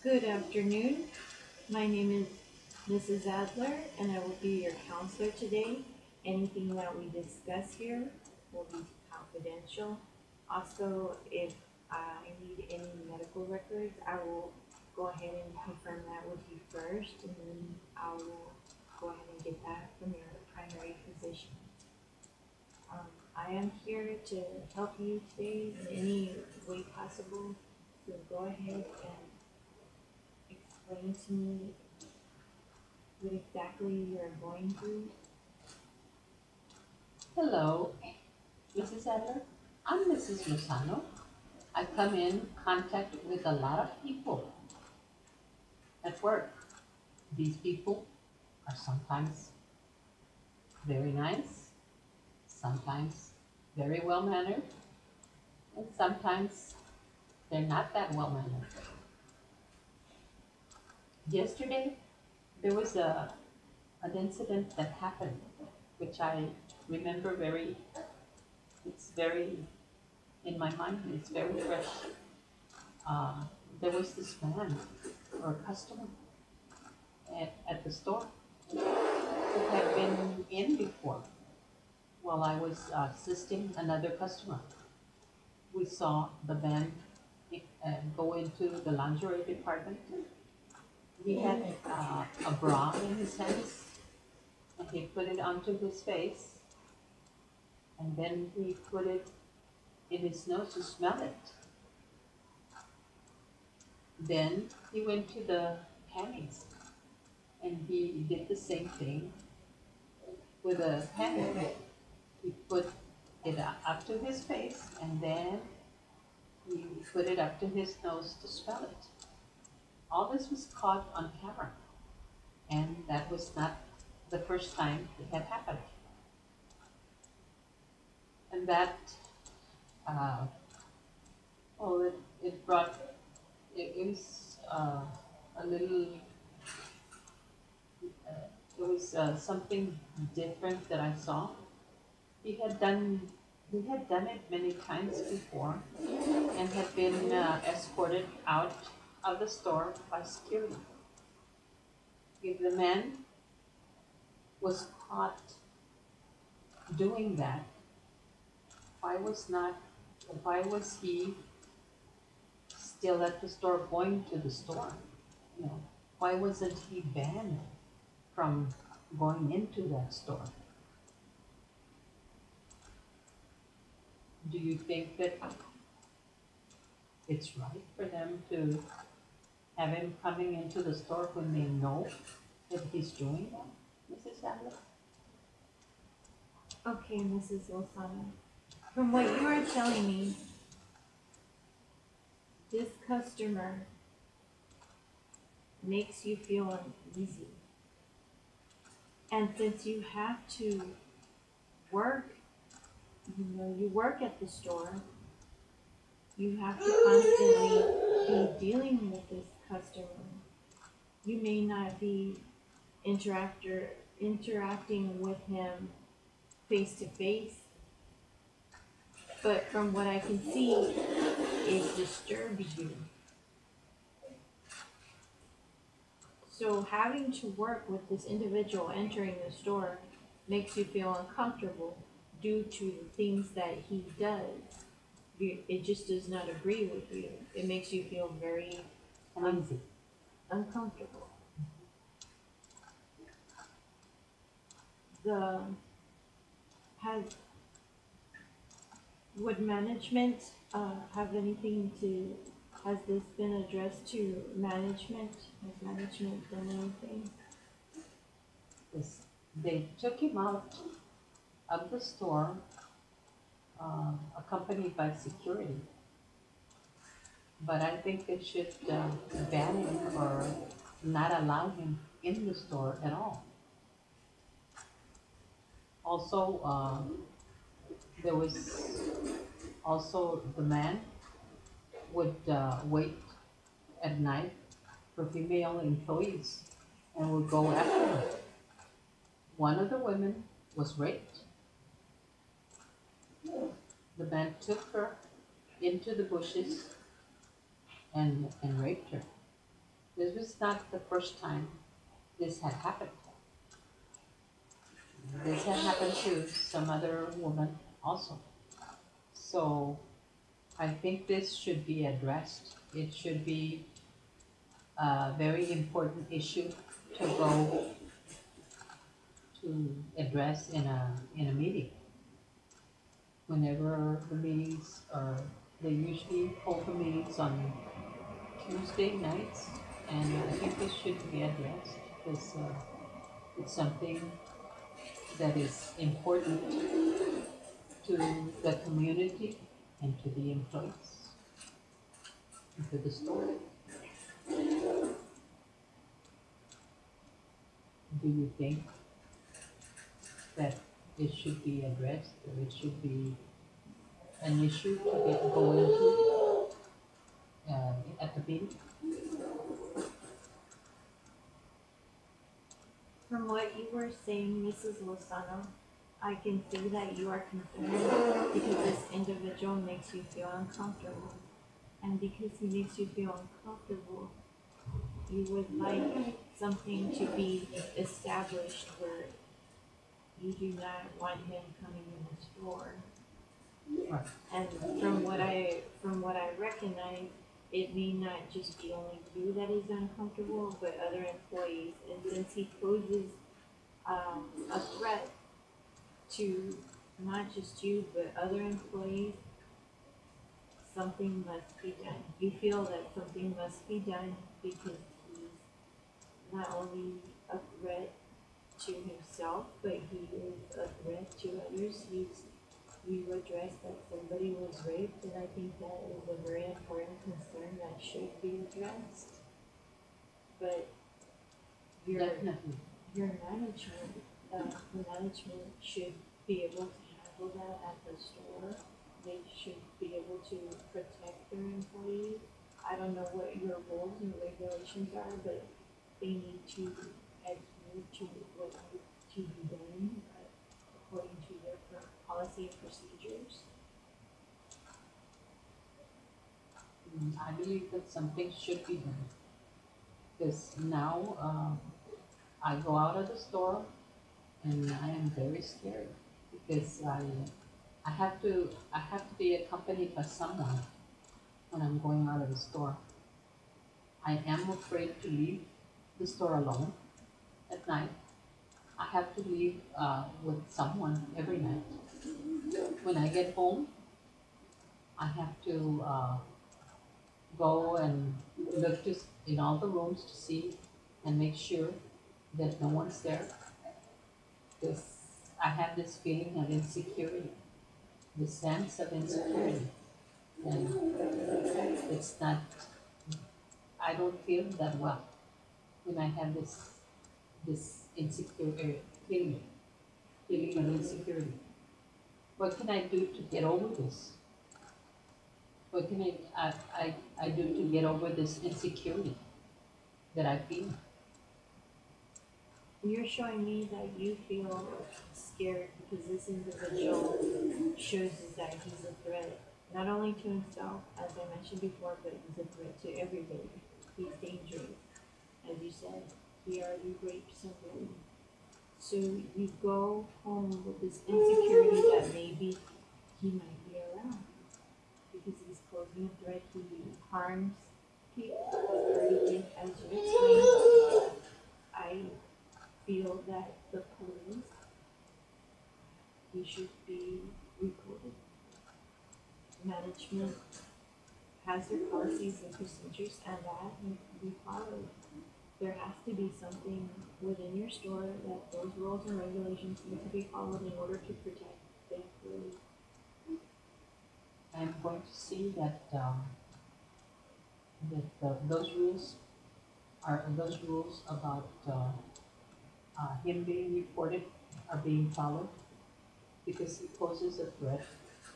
Good afternoon. My name is Mrs. Adler, and I will be your counselor today. Anything that we discuss here will be confidential. Also, if I need any medical records, I will go ahead and confirm that with you first, and then I will go ahead and get that from your primary physician. Um, I am here to help you today in any way possible. So go ahead and explain to me what exactly you're going through. Hello, Mrs. Adler. I'm Mrs. Lozano. I come in contact with a lot of people at work. These people are sometimes very nice, sometimes very well mannered, and sometimes they're not that well mannered. Yesterday, there was an incident that happened, which I remember it's very in my mind, it's very fresh. Uh, there was this man or customer at the store who had been in before while I was assisting another customer. We saw the man go into the lingerie department. He had a bra in his hands and he put it onto his face and then he put it in his nose to smell it. Then he went to the panties and he did the same thing with a panty. He put it up to his face and then he put it up to his nose to smell it. All this was caught on camera, and that was not the first time it had happened. And that, uh, well, it brought, it was a little, it was something different that I saw. He had done, he had done it many times before and had been escorted out of the store by security. If the man was caught doing that, why was not why was he still at the store going to the store? You know, why wasn't he banned from going into that store? Do you think that it's right for them to have him coming into the store when they know that he's doing that, Mrs. Adler? Okay, Mrs. Lozano. From what you are telling me, this customer makes you feel uneasy. And since you have to work, you work at the store, you have to constantly be dealing with this customer. You may not be interacting with him face to face, but from what I can see, it disturbs you. So having to work with this individual entering the store makes you feel uncomfortable due to the things that he does. It just does not agree with you. It makes you feel very Uneasy. uncomfortable. The has would management have anything to? Has this been addressed to management? Has management done anything? Yes. They took him out of the store, accompanied by security. But I think they should ban him or not allow him in the store at all. Also, there was also the man would wait at night for female employees and would go after her. One of the women was raped. The man took her into the bushes and raped her. This was not the first time this had happened. This had happened to some other woman also. So I think this should be addressed. It should be a very important issue to go to address in a meeting. Whenever the meetings are, they usually hold the meetings on Tuesday nights, and I think this should be addressed because it's something that is important to the community and to the employees and to the store. Do you think that it should be addressed, or it should be an issue to go into at the meeting? From what you were saying, Mrs. Lozano, I can see that you are concerned because this individual makes you feel uncomfortable. And because he makes you feel uncomfortable, you would like something to be established where you do not want him coming in the store. Right. And from what I recognize, it may not just be only you that is uncomfortable, but other employees. And since he poses a threat to not just you but other employees, something must be done. You feel that something must be done because he's not only a threat to himself, but he is a threat to others. You addressed that somebody was raped, and I think that is a very important concern that should be addressed. But your Definitely. your management, the management should be able to handle that at the store. They should be able to protect their employees. I don't know what your rules and regulations are, but they need to adhere to what needs to be done according to their policy and procedures. I believe that something should be done because now I go out of the store and I am very scared because I have to be accompanied by someone when I'm going out of the store. I am afraid to leave the store alone at night. I have to leave with someone every night. When I get home, I have to go and look in all the rooms to see and make sure that no one's there. Because I have this feeling of insecurity, the sense of insecurity, and it's not. I don't feel that well when I have this insecure feeling, feeling of insecurity. What can I do to get over this? What can I do to get over this insecurity that I feel? You're showing me that you feel scared because this individual shows us that he's a threat, not only to himself, as I mentioned before, but he's a threat to everybody. He's dangerous. As you said, he already raped somebody. So you go home with this insecurity that maybe he might be around because he's posing a threat, he harms people. Or you think, as you explained, I feel that the police, he should be reported. Management has their policies and procedures, and that need to be followed. There has to be something within your store that those rules and regulations need to be followed in order to protect the employees. I'm going to see that those rules about him being reported are being followed because he poses a threat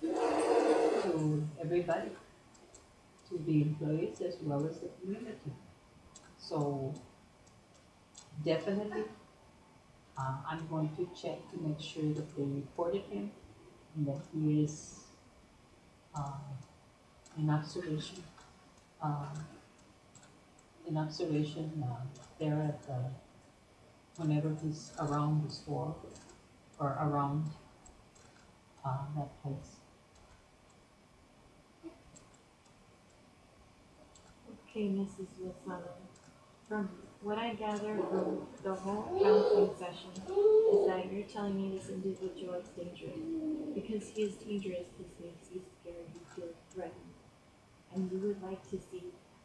to everybody, to the employees as well as the community. So definitely, I'm going to check to make sure that they reported him and that he is uh, in observation, uh, an observation there at the, whenever he's around the store or around that place. Okay, Mrs. Lozano, from what I gather from the whole counseling session is that you're telling me this individual is dangerous. Because he is dangerous, this makes you scared, you feel threatened, and you would like to see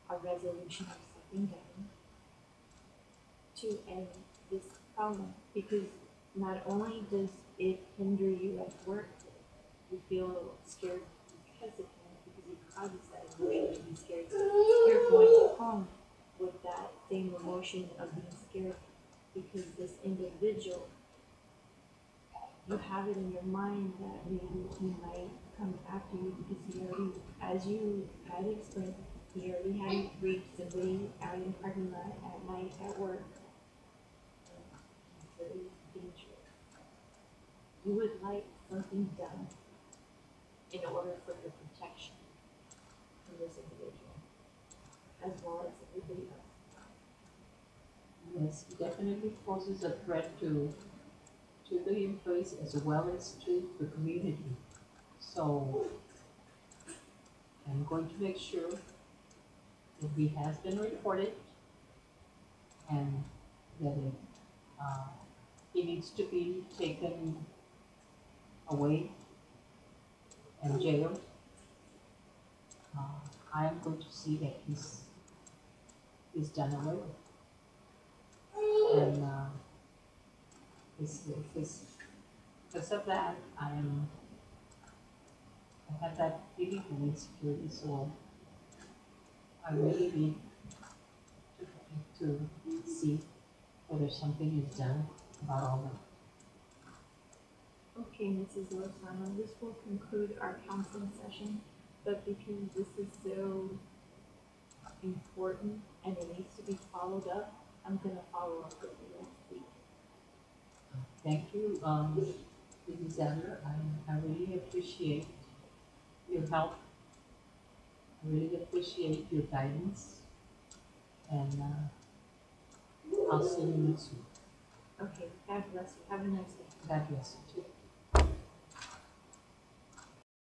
a resolution of something done to end this problem. Because not only does it hinder you at work, you feel scared because of him, because he causes that emotion to be scared. You're going home with that same emotion of being scared because this individual, you have it in your mind that maybe he might come after you because he already, as you had explained, he already had you raped somebody out in the parking lot at night at work. It's very dangerous. You would like something done in order for your protection from this individual, as well as everybody else. Yes, he definitely poses a threat to the employees as well as to the community. So I'm going to make sure that he has been reported and that he needs to be taken away and jailed. I am going to see that he's done away with. And his, his, because of that, I have that feeling of insecurity, so I really need to see whether something is done about all that. Okay, Mrs. Lozano, this will conclude our counseling session, but because this is so important and it needs to be followed up, I'm gonna follow up with you next week. Thank you, Mrs. Adler. I really appreciate your help. I really appreciate your guidance, and I'll see you next week. Okay, God bless you. Have a nice day. God bless you too.